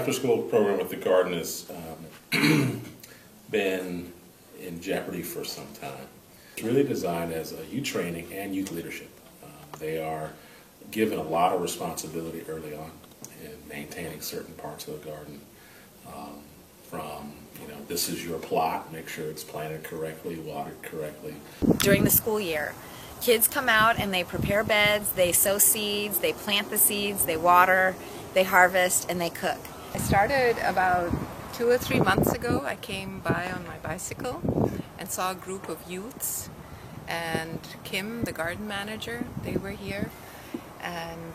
after-school program with the garden has been in jeopardy for some time. It's really designed as a youth training and youth leadership. They are given a lot of responsibility early on in maintaining certain parts of the garden. From, this is your plot, make sure it's planted correctly, watered correctly. During the school year, kids come out and they prepare beds, they sow seeds, they plant the seeds, they water, they harvest, and they cook. I started about 2 or 3 months ago. I came by on my bicycle and saw a group of youths, and Kim, the garden manager, they were here, and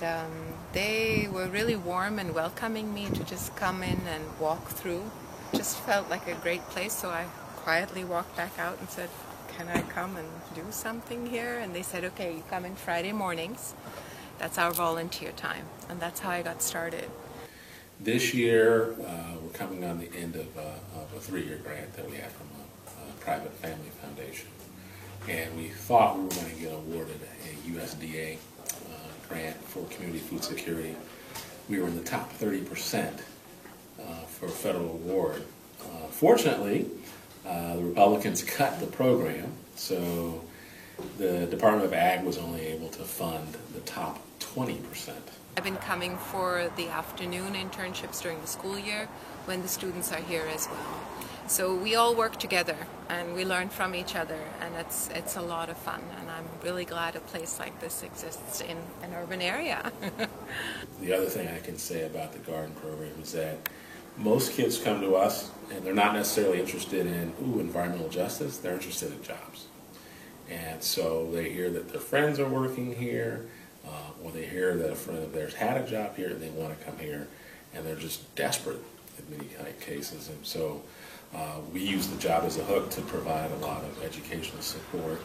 they were really warm and welcoming me to just come in and walk through. Just felt like a great place, so I quietly walked back out and said, can I come and do something here? And they said, okay, you come in Friday mornings. That's our volunteer time, and that's how I got started. This year, we're coming on the end of a 3-year grant that we have from a private family foundation. And we thought we were going to get awarded a USDA grant for community food security. We were in the top 30% for a federal award. Fortunately, the Republicans cut the program, so the Department of Ag was only able to fund the top 20%. I've been coming for the afternoon internships during the school year when the students are here as well. So we all work together and we learn from each other, and it's a lot of fun, and I'm really glad a place like this exists in an urban area. The other thing I can say about the garden program is that most kids come to us and they're not necessarily interested in environmental justice, they're interested in jobs. And so they hear that their friends are working here, or they hear that a friend of theirs had a job here and they want to come here, and they're just desperate in many cases. And so we use the job as a hook to provide a lot of educational support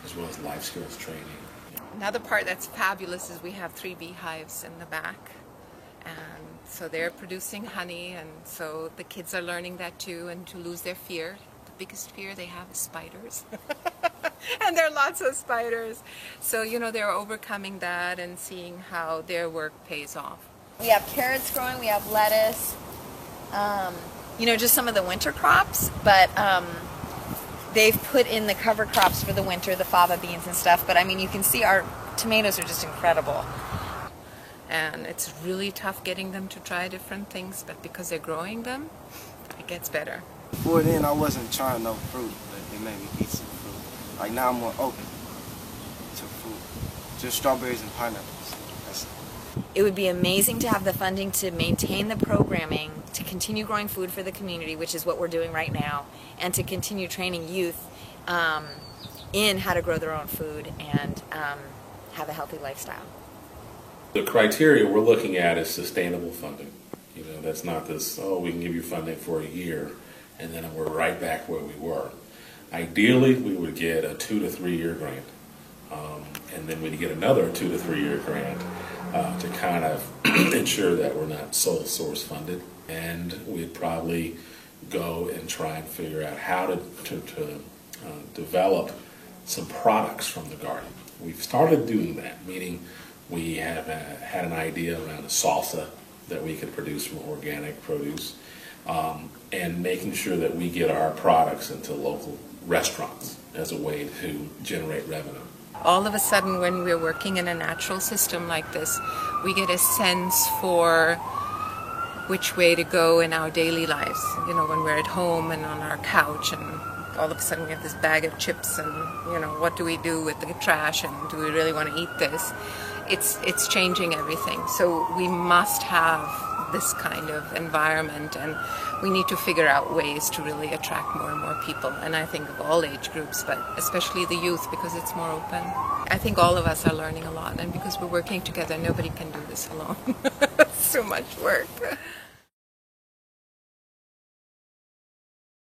as well as life skills training. Another part that's fabulous is we have 3 beehives in the back, and so they're producing honey, and so the kids are learning that too, and to lose their fear. The biggest fear they have is spiders. And there are lots of spiders. So, they're overcoming that and seeing how their work pays off. We have carrots growing, we have lettuce, just some of the winter crops, but they've put in the cover crops for the winter, the fava beans and stuff, but you can see our tomatoes are just incredible. And it's really tough getting them to try different things, but because they're growing them, it gets better. Before then, I wasn't trying no fruit, but it made me eat some fruit. Like now I'm more open to fruit. Just strawberries and pineapples. That's it. It would be amazing to have the funding to maintain the programming, to continue growing food for the community, which is what we're doing right now, and to continue training youth in how to grow their own food and have a healthy lifestyle. The criteria we're looking at is sustainable funding. That's not this, we can give you funding for a year and then we're right back where we were. Ideally, we would get a 2 to 3 year grant, and then we'd get another 2 to 3 year grant to kind of ensure that we're not sole source funded. And we'd probably go and try and figure out how to develop some products from the garden. We've started doing that, meaning we have had an idea around a salsa that we could produce from organic produce, and making sure that we get our products into local restaurants as a way to generate revenue. All of a sudden, when we're working in a natural system like this, we get a sense for which way to go in our daily lives. When we're at home and on our couch, and all of a sudden we have this bag of chips, and what do we do with the trash, and do we really want to eat this? It's changing everything. So we must have this kind of environment, and we need to figure out ways to really attract more and more people. And I think of all age groups, but especially the youth, because it's more open. I think all of us are learning a lot, and because we're working together, nobody can do this alone. It's too much work.